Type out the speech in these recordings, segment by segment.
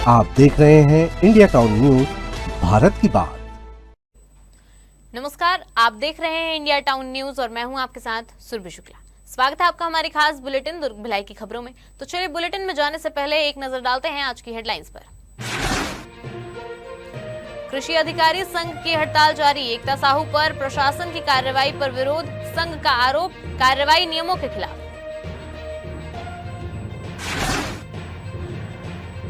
आप देख रहे हैं इंडिया टाउन न्यूज, भारत की बात। नमस्कार, आप देख रहे हैं इंडिया टाउन न्यूज और मैं हूं आपके साथ सुरभि शुक्ला। स्वागत है आपका हमारी खास बुलेटिन दुर्ग भिलाई की खबरों में। तो चलिए बुलेटिन में जाने से पहले एक नजर डालते हैं आज की हेडलाइंस पर। कृषि अधिकारी संघ की हड़ताल जारी, एकता साहू पर प्रशासन की कार्रवाई पर विरोध, संघ का आरोप कार्रवाई नियमों के खिलाफ।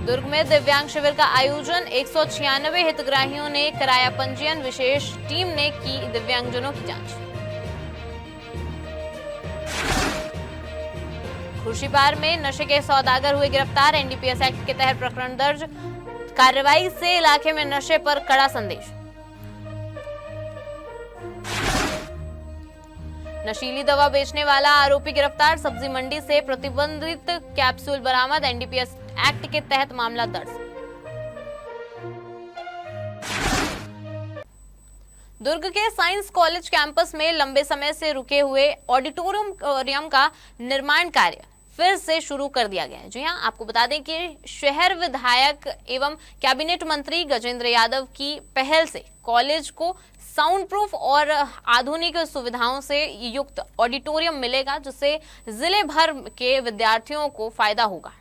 दुर्ग में दिव्यांग शिविर का आयोजन, 196 हितग्राहियों ने कराया पंजीयन, विशेष टीम ने की दिव्यांगजनों की जांच। खुर्शीपार में नशे के सौदागर हुए गिरफ्तार, एनडीपीएस एक्ट के तहत प्रकरण दर्ज, कार्रवाई से इलाके में नशे पर कड़ा संदेश। नशीली दवा बेचने वाला आरोपी गिरफ्तार, सब्जी मंडी से प्रतिबंधित कैप्सूल बरामद, एनडीपीएस एक्ट के तहत मामला दर्ज। दुर्ग के साइंस कॉलेज कैंपस में लंबे समय से रुके हुए ऑडिटोरियम का निर्माण कार्य फिर से शुरू कर दिया गया है। जी हां, आपको बता दें कि शहर विधायक एवं कैबिनेट मंत्री गजेंद्र यादव की पहल से कॉलेज को साउंड प्रूफ और आधुनिक सुविधाओं से युक्त ऑडिटोरियम मिलेगा, जिससे जिले भर के विद्यार्थियों को फायदा होगा।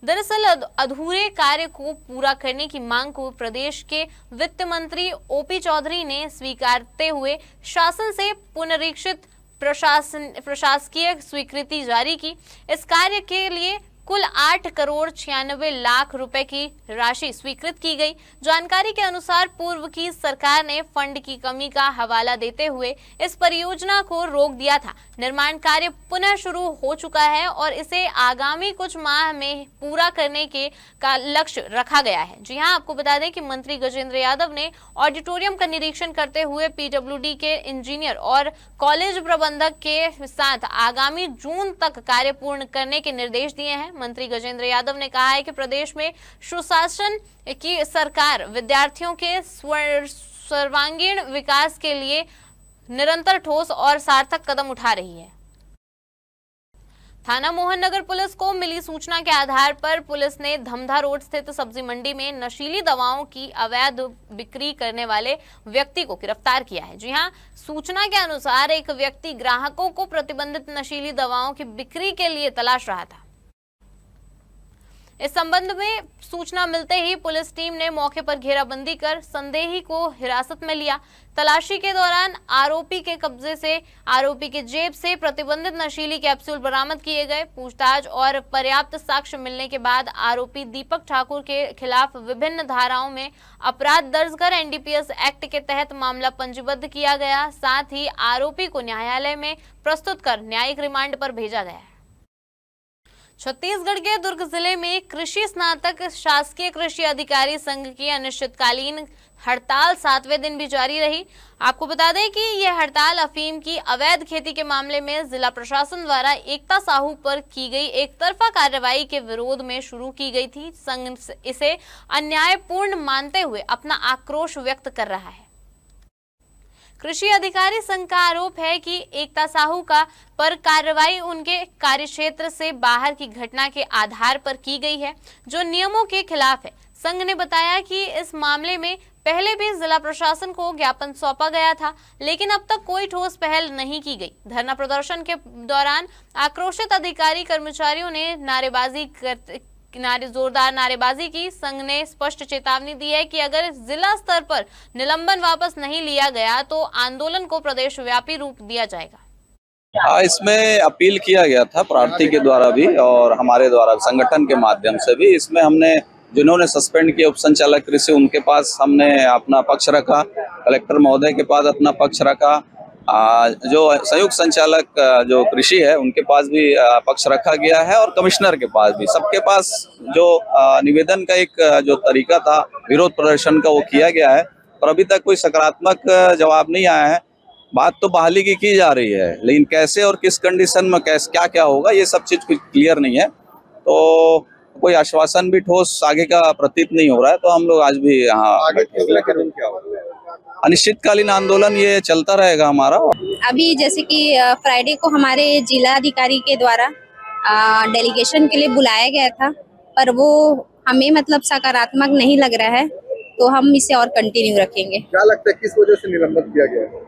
दरअसल अधूरे कार्य को पूरा करने की मांग को प्रदेश के वित्त मंत्री ओपी चौधरी ने स्वीकारते हुए शासन से पुनरीक्षित प्रशासकीय स्वीकृति जारी की। इस कार्य के लिए कुल 8 करोड़ 96 लाख रुपए की राशि स्वीकृत की गई। जानकारी के अनुसार पूर्व की सरकार ने फंड की कमी का हवाला देते हुए इस परियोजना को रोक दिया था। निर्माण कार्य पुनः शुरू हो चुका है और इसे आगामी कुछ माह में पूरा करने का लक्ष्य रखा गया है। जी हां, आपको बता दें कि मंत्री गजेंद्र यादव ने ऑडिटोरियम का निरीक्षण करते हुए पीडब्ल्यूडी के इंजीनियर और कॉलेज प्रबंधक के साथ आगामी जून तक कार्य पूर्ण करने के निर्देश दिए हैं। मंत्री गजेंद्र यादव ने कहा है कि प्रदेश में सुशासन की सरकार विद्यार्थियों के सर्वांगीण विकास के लिए निरंतर ठोस और सार्थक कदम उठा रही है। थाना मोहन नगर पुलिस को मिली सूचना के आधार पर पुलिस ने धमधा रोड स्थित सब्जी मंडी में नशीली दवाओं की अवैध बिक्री करने वाले व्यक्ति को गिरफ्तार किया है। जी हां, सूचना के अनुसार एक व्यक्ति ग्राहकों को प्रतिबंधित नशीली दवाओं की बिक्री के लिए तलाश रहा था। इस संबंध में सूचना मिलते ही पुलिस टीम ने मौके पर घेराबंदी कर संदेही को हिरासत में लिया। तलाशी के दौरान आरोपी के कब्जे से आरोपी के जेब से प्रतिबंधित नशीली कैप्सूल बरामद किए गए। पूछताछ और पर्याप्त साक्ष्य मिलने के बाद आरोपी दीपक ठाकुर के खिलाफ विभिन्न धाराओं में अपराध दर्ज कर एनडीपीएस एक्ट के तहत मामला पंजीबद्ध किया गया। साथ ही आरोपी को न्यायालय में प्रस्तुत कर न्यायिक रिमांड पर भेजा गया है। छत्तीसगढ़ के दुर्ग जिले में कृषि स्नातक शासकीय कृषि अधिकारी संघ की अनिश्चितकालीन हड़ताल 7वें दिन भी जारी रही। आपको बता दें कि यह हड़ताल अफीम की अवैध खेती के मामले में जिला प्रशासन द्वारा एकता साहू पर की गई एक तरफा कार्रवाई के विरोध में शुरू की गई थी। संघ इसे अन्यायपूर्ण मानते हुए अपना आक्रोश व्यक्त कर रहा है। कृषि अधिकारी संघ का आरोप है कि एकता साहू पर कार्रवाई उनके कार्यक्षेत्र से बाहर की घटना के आधार पर की गई है, जो नियमों के खिलाफ है। संघ ने बताया कि इस मामले में पहले भी जिला प्रशासन को ज्ञापन सौंपा गया था, लेकिन अब तक कोई ठोस पहल नहीं की गई। धरना प्रदर्शन के दौरान आक्रोशित अधिकारी कर्मचारियों ने जोरदार नारेबाजी की। संघ ने स्पष्ट चेतावनी दी है कि अगर जिला स्तर पर निलंबन वापस नहीं लिया गया तो आंदोलन को प्रदेश व्यापी रूप दिया जाएगा। इसमें अपील किया गया था प्रार्थी के द्वारा भी और हमारे द्वारा संगठन के माध्यम से भी। इसमें हमने जिन्होंने सस्पेंड किया उप संचालक कृषि, उनके पास हमने अपना पक्ष रखा, कलेक्टर महोदय के पास अपना पक्ष रखा, जो संयुक्त संचालक जो कृषि है उनके पास भी पक्ष रखा गया है और कमिश्नर के पास भी। सबके पास जो निवेदन का एक जो तरीका था विरोध प्रदर्शन का वो किया गया है, और अभी तक कोई सकारात्मक जवाब नहीं आया है। बात तो बहाली की जा रही है, लेकिन कैसे और किस कंडीशन में कैसे क्या क्या होगा ये सब चीज कुछ क्लियर नहीं है। तो कोई आश्वासन भी ठोस आगे का प्रतीत नहीं हो रहा है। तो हम लोग आज भी यहाँ अनिश्चितकालीन आंदोलन ये चलता रहेगा हमारा। अभी जैसे कि फ्राइडे को हमारे जिला अधिकारी के द्वारा डेलीगेशन के लिए बुलाया गया था, पर वो हमें मतलब सकारात्मक नहीं लग रहा है, तो हम इसे और कंटिन्यू रखेंगे। क्या लगता है किस वजह से निलंबन किया गया है?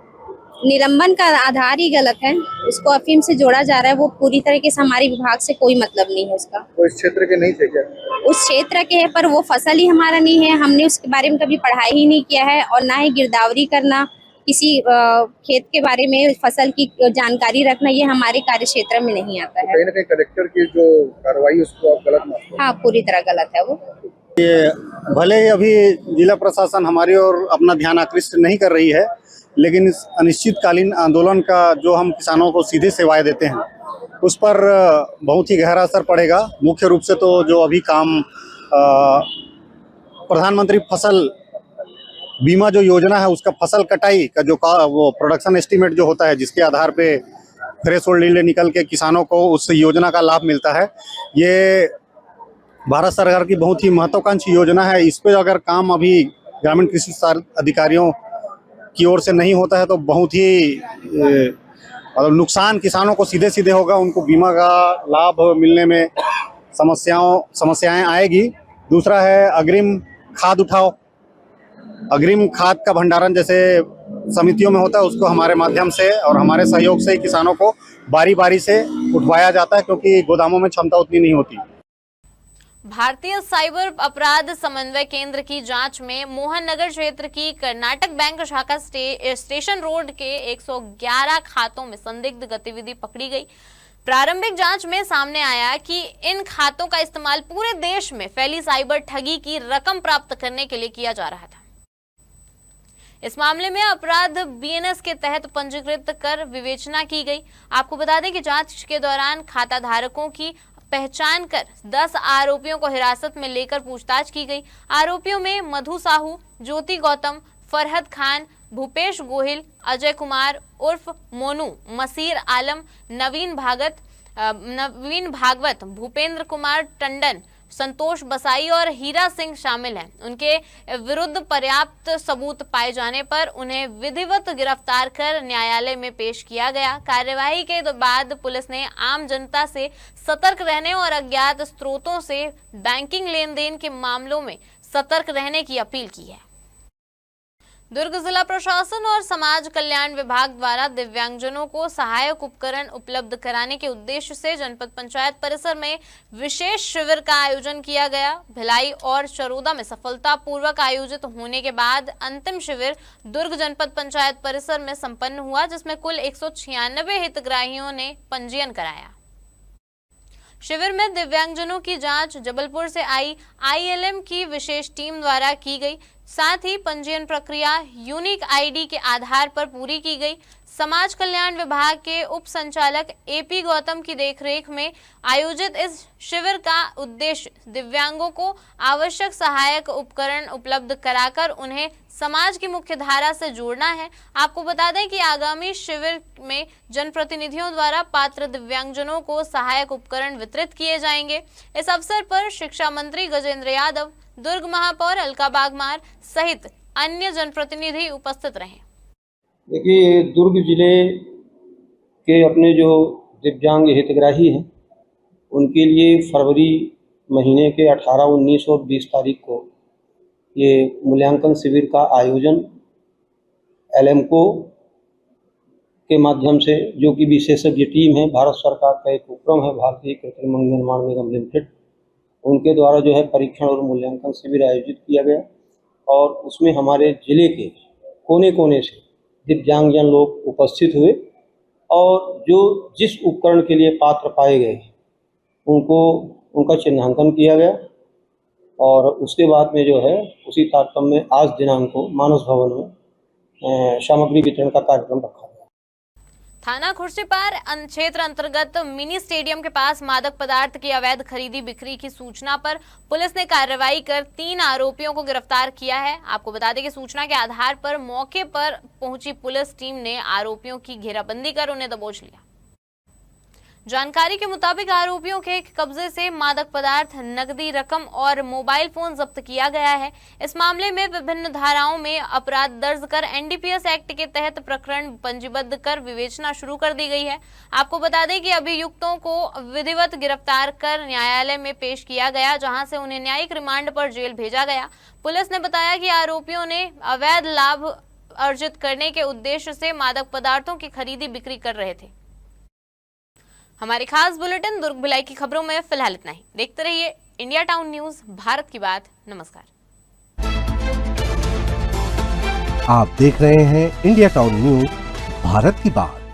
निलंबन का आधार ही गलत है, उसको अफीम से जोड़ा जा रहा है, वो पूरी तरीके से हमारे विभाग से कोई मतलब नहीं है उसका। वो इस क्षेत्र के नहीं थे क्या? उस क्षेत्र के है, पर वो फसल ही हमारा नहीं है, हमने उसके बारे में कभी पढ़ाई ही नहीं किया है, और ना ही गिरदावरी करना, किसी खेत के बारे में फसल की जानकारी रखना, ये हमारे कार्य क्षेत्र में नहीं आता है। कहीं ना कहीं कलेक्टर की जो कार्रवाई उसको आप गलत मानते हैं? हाँ, पूरी तरह गलत है वो। भले ही अभी जिला प्रशासन हमारी ओर अपना ध्यान आकृष्ट नहीं कर रही है, लेकिन इस अनिश्चितकालीन आंदोलन का जो हम किसानों को सीधे सेवाएं देते हैं उस पर बहुत ही गहरा असर पड़ेगा। मुख्य रूप से तो जो अभी काम प्रधानमंत्री फसल बीमा जो योजना है उसका फसल कटाई का जो वो प्रोडक्शन एस्टीमेट जो होता है, जिसके आधार पे थ्रेशोल्ड यील्ड निकल के किसानों को उस योजना का लाभ मिलता है, ये भारत सरकार की बहुत ही महत्वाकांक्षी योजना है। इस पे अगर काम अभी ग्रामीण कृषि अधिकारियों की ओर से नहीं होता है तो बहुत ही नुकसान किसानों को सीधे सीधे होगा, उनको बीमा का लाभ मिलने में समस्याएं आएगी। दूसरा है अग्रिम खाद उठाओ, अग्रिम खाद का भंडारण जैसे समितियों में होता है, उसको हमारे माध्यम से और हमारे सहयोग से किसानों को बारी बारी से उठवाया जाता है, क्योंकि गोदामों में क्षमता उतनी नहीं होती। भारतीय साइबर अपराध समन्वय केंद्र की जांच में मोहन नगर क्षेत्र की कर्नाटक बैंक शाखा स्टेशन रोड के 111 खातों में संदिग्ध गतिविधि पकड़ी गई। प्रारंभिक जांच में सामने आया कि इन खातों का इस्तेमाल पूरे देश में फैली साइबर ठगी की रकम प्राप्त करने के लिए किया जा रहा था। इस मामले में अपराध बीएनएस के तहत पंजीकृत कर विवेचना की गई। आपको बता दें कि जांच के दौरान खाता धारकों की पहचान कर 10 आरोपियों को हिरासत में लेकर पूछताछ की गई। आरोपियों में मधु साहू, ज्योति गौतम, फरहद खान, भूपेश गोहिल, अजय कुमार उर्फ मोनू, मसीर आलम, नवीन भागवत, भूपेंद्र कुमार टंडन, संतोष बसाई और हीरा सिंह शामिल हैं। उनके विरुद्ध पर्याप्त सबूत पाए जाने पर उन्हें विधिवत गिरफ्तार कर न्यायालय में पेश किया गया। कार्यवाही के बाद पुलिस ने आम जनता से सतर्क रहने और अज्ञात स्रोतों से बैंकिंग लेन देन के मामलों में सतर्क रहने की अपील की है। दुर्ग जिला प्रशासन और समाज कल्याण विभाग द्वारा दिव्यांगजनों को सहायक उपकरण उपलब्ध कराने के उद्देश्य से जनपद पंचायत परिसर में विशेष शिविर का आयोजन किया गया। भिलाई और चरोदा में सफलतापूर्वक आयोजित होने के बाद अंतिम शिविर दुर्ग जनपद पंचायत परिसर में संपन्न हुआ, जिसमें कुल 196 हितग्राहियों ने पंजीयन कराया। शिविर में दिव्यांगजनों की जांच जबलपुर से आई ILM की विशेष टीम द्वारा की गई। साथ ही पंजीयन प्रक्रिया यूनिक आईडी के आधार पर पूरी की गई। समाज कल्याण विभाग के उप संचालक AP गौतम की देखरेख में आयोजित इस शिविर का उद्देश्य दिव्यांगों को आवश्यक सहायक उपकरण उपलब्ध कराकर उन्हें समाज की मुख्य धारा से जोड़ना है। आपको बता दें कि आगामी शिविर में जनप्रतिनिधियों द्वारा पात्र दिव्यांगजनों को सहायक उपकरण वितरित किए जाएंगे। इस अवसर पर शिक्षा मंत्री गजेंद्र यादव, दुर्ग महापौर अलका बागमार सहित अन्य जनप्रतिनिधि उपस्थित रहे। देखिए, दुर्ग जिले के अपने जो दिव्यांग हितग्राही हैं उनके लिए फरवरी महीने के 18, 19 और 20 तारीख को ये मूल्यांकन शिविर का आयोजन LMCO के माध्यम से, जो कि विशेषज्ञ टीम है, भारत सरकार का एक उपक्रम है भारतीय कृत्रिम अंग निर्माण निगम लिमिटेड, उनके द्वारा जो है परीक्षण और मूल्यांकन शिविर आयोजित किया गया। और उसमें हमारे जिले के कोने कोने से दिव्यांगजन लोग उपस्थित हुए और जो जिस उपकरण के लिए पात्र पाए गए उनका चिन्हांकन किया गया। और उसके बाद में जो है उसी तारतम्य में आज दिनांक को मानस भवन में सामग्री वितरण का कार्यक्रम रखा गया। थाना खुर्सीपार क्षेत्र अंतर्गत मिनी स्टेडियम के पास मादक पदार्थ की अवैध खरीदी बिक्री की सूचना पर पुलिस ने कार्रवाई कर 3 आरोपियों को गिरफ्तार किया है। आपको बता दें कि सूचना के आधार पर मौके पर पहुंची पुलिस टीम ने आरोपियों की घेराबंदी कर उन्हें दबोच लिया। जानकारी के मुताबिक आरोपियों के कब्जे से मादक पदार्थ, नकदी रकम और मोबाइल फोन जब्त किया गया है। इस मामले में विभिन्न धाराओं में अपराध दर्ज कर एनडीपीएस एक्ट के तहत प्रकरण पंजीबद्ध कर विवेचना शुरू कर दी गई है। आपको बता दें कि अभियुक्तों को विधिवत गिरफ्तार कर न्यायालय में पेश किया गया, जहां से उन्हें न्यायिक रिमांड पर जेल भेजा गया। पुलिस ने बताया कि आरोपियों ने अवैध लाभ अर्जित करने के उद्देश्य से मादक पदार्थों की खरीदी बिक्री कर रहे थे। हमारी खास बुलेटिन दुर्ग भिलाई की खबरों में फिलहाल इतना ही। देखते रहिए इंडिया टाउन न्यूज, भारत की बात। नमस्कार। आप देख रहे हैं इंडिया टाउन न्यूज, भारत की बात।